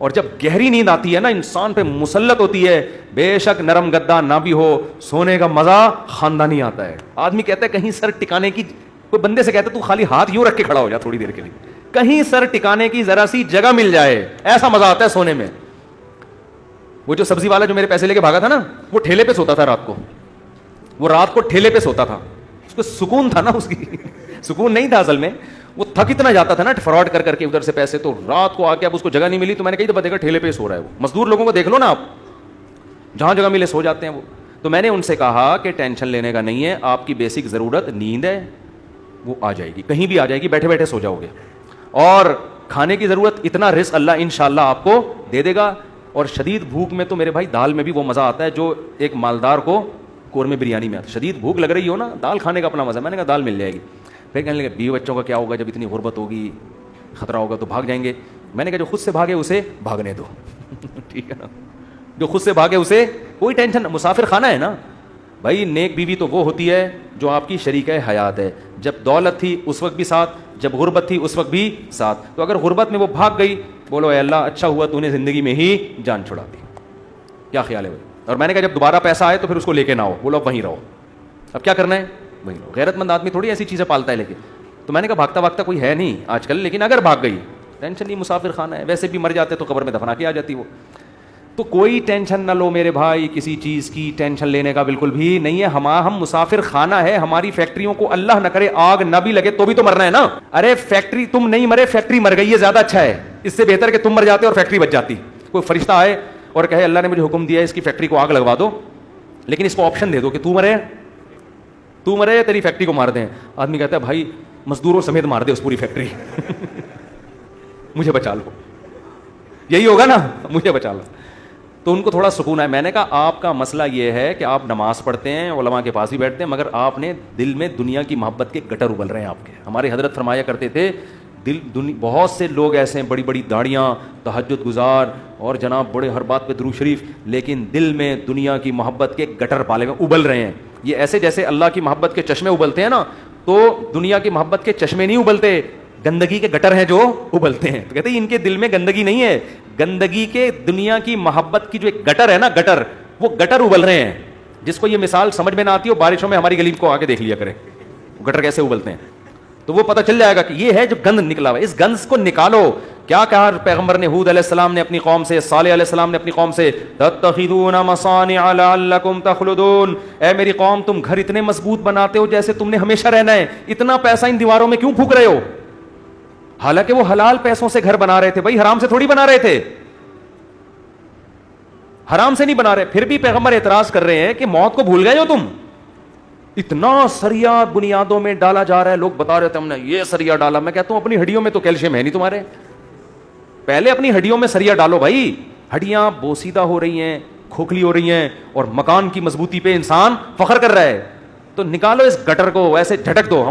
اور جب گہری نیند آتی ہے نا, انسان پہ مسلط ہوتی ہے, بے شک نرم گدا نہ بھی ہو, سونے کا مزہ خاندانی آتا ہے. آدمی کہتا ہے کہیں سر ٹکانے کی, کوئی بندے سے کہتا ہے تو خالی ہاتھ یوں رکھ کے کھڑا ہو جا تھوڑی دیر کے لیے, کہیں سر ٹکانے کی ذرا سی جگہ مل جائے, ایسا مزہ آتا ہے سونے میں. وہ جو سبزی والا جو میرے پیسے لے کے بھاگا تھا نا, وہ ٹھیلے پہ سوتا تھا رات کو, وہ رات کو ٹھیلے پہ سوتا تھا, اس کو سکون تھا نا, اس کی سکون نہیں تھا اصل میں, وہ تھک اتنا جاتا تھا نا فراڈ کر کر کے ادھر سے پیسے, تو رات کو آ کے اب اس کو جگہ نہیں ملی تو میں نے کہی تو دیکھا ٹھیلے پہ سو رہا ہے وہ. مزدور لوگوں کو دیکھ لو نا آپ, جہاں جگہ ملے سو جاتے ہیں وہ. تو میں نے ان سے کہا کہ ٹینشن لینے کا نہیں ہے, آپ کی بیسک ضرورت نیند ہے, وہ آ جائے گی, کہیں بھی آ جائے گی, بیٹھے بیٹھے سو جاؤ گے. اور کھانے کی ضرورت, اتنا رزق اللہ انشاءاللہ آپ کو دے دے گا. اور شدید بھوک میں تو میرے بھائی دال میں بھی وہ مزہ آتا ہے جو ایک مالدار کو قورمے بریانی میں آتا ہے. شدید بھوک لگ رہی ہو نا, دال کھانے کا اپنا مزہ. میں نے کہا دال مل جائے گی. پھر کہنے لگے بیوی بچوں کا کیا ہوگا, جب اتنی غربت ہوگی, خطرہ ہوگا تو بھاگ جائیں گے. میں نے کہا جو خود سے بھاگے اسے بھاگنے دو ٹھیک ہے نا, جو خود سے بھاگے اسے کوئی ٹینشن. مسافر خانہ ہے نا بھائی, نیک بیوی تو وہ ہوتی ہے جو آپ کی شریکہ حیات ہے, جب دولت تھی اس وقت بھی ساتھ, جب غربت تھی اس وقت بھی ساتھ. تو اگر غربت میں وہ بھاگ گئی, بولو اے اللہ اچھا ہوا تو نے زندگی میں ہی جان چھڑا دی. کیا خیال ہے بھائی؟ اور میں نے کہا جب دوبارہ پیسہ آئے تو پھر اس کو لے کے نہ ہو, بولو اب وہیں رہو. اب کیا کرنا ہے وہیں رہو. غیرت مند آدمی تھوڑی ایسی چیزیں پالتا ہے لیکن. تو میں نے کہا بھاگتا بھاگتا کوئی ہے نہیں آج کل, لیکن اگر بھاگ گئی ٹینشن نہیں, مسافر خانہ ہے, ویسے بھی مر جاتے تو قبر میں دفنا کے آ جاتی وہ. تو کوئی ٹینشن نہ لو میرے بھائی, کسی چیز کی ٹینشن لینے کا بالکل بھی نہیں ہے. ہم مسافر خانہ ہے, ہماری فیکٹریوں کو اللہ نہ کرے آگ نہ بھی لگے تو بھی تو مرنا ہے نا. ارے فیکٹری تم نہیں مرے, فیکٹری مر گئی ہے, زیادہ اچھا ہے. اس سے بہتر کہ تم مر جاتے اور فیکٹری بچ جاتی. کوئی فرشتہ آئے اور کہے اللہ نے مجھے حکم دیا ہے اس کی فیکٹری کو آگ لگوا دو, لیکن اس کو آپشن دے دو کہ تو مرے یا تیری فیکٹری کو مار دیں. آدمی کہتا ہے بھائی مزدوروں سمیت مار دے اس پوری فیکٹری مجھے بچا لو. یہی ہوگا نا, مجھے بچا لو. تو ان کو تھوڑا سکون ہے. میں نے کہا آپ کا مسئلہ یہ ہے کہ آپ نماز پڑھتے ہیں, علماء کے پاس ہی بیٹھتے ہیں, مگر آپ نے دل میں دنیا کی محبت کے گٹر ابل رہے ہیں آپ کے. ہمارے حضرت فرمایا کرتے تھے بہت سے لوگ ایسے ہیں, بڑی بڑی داڑیاں, تہجد گزار, اور جناب بڑے ہر بات پہ درود شریف, لیکن دل میں دنیا کی محبت کے گٹر پالے ہوئے ابل رہے ہیں. یہ ایسے جیسے اللہ کی محبت کے چشمے ابلتے ہیں نا, تو دنیا کی محبت کے چشمے نہیں ابلتے, گندگی کے گٹر ہیں جو ابلتے ہیں. تو کہتے ہیں ان کے دل میں گندگی نہیں ہے, گندگی کے دنیا کی محبت کی جو ایک گٹر ہے نا, گٹر, وہ گٹر ابل رہے ہیں. جس کو یہ مثال سمجھ میں نہ آتی ہو, بارشوں میں ہماری گلی کو آ کے دیکھ لیا کرے گٹر کیسے ابلتے ہیں, تو وہ پتہ چل جائے گا کہ یہ ہے جو گند نکلا ہوا ہے. اس گند کو نکالو. کیا کہا پیغمبر نے ہود علیہ السلام نے اپنی قوم سے, صالح علیہ السلام نے اپنی قوم سے, تتخذون مصانع لعلکم تخلدون, اے میری قوم تم گھر اتنے مضبوط بناتے ہو جیسے تم نے ہمیشہ رہنا ہے, اتنا پیسہ ان دیواروں میں کیوں پھونک رہے ہو؟ حالانکہ وہ حلال پیسوں سے گھر بنا رہے تھے بھائی, حرام سے تھوڑی بنا رہے تھے, حرام سے نہیں بنا رہے. پھر بھی پیغمبر اعتراض کر رہے ہیں کہ موت کو بھول گئے ہو تم, اتنا سریا بنیادوں میں ڈالا جا رہا ہے. لوگ بتا رہے تھے ہم نے یہ سریا ڈالا. میں کہتا ہوں اپنی ہڈیوں میں تو کیلشیم ہے نہیں تمہارے, پہلے اپنی ہڈیوں میں سریا ڈالو بھائی. ہڈیاں بوسیدہ ہو رہی ہیں, کھوکھلی ہو رہی ہیں, اور مکان کی مضبوطی پہ انسان فخر کر رہا ہے. تو نکالو اس گٹر کو, ایسے جھٹک دو.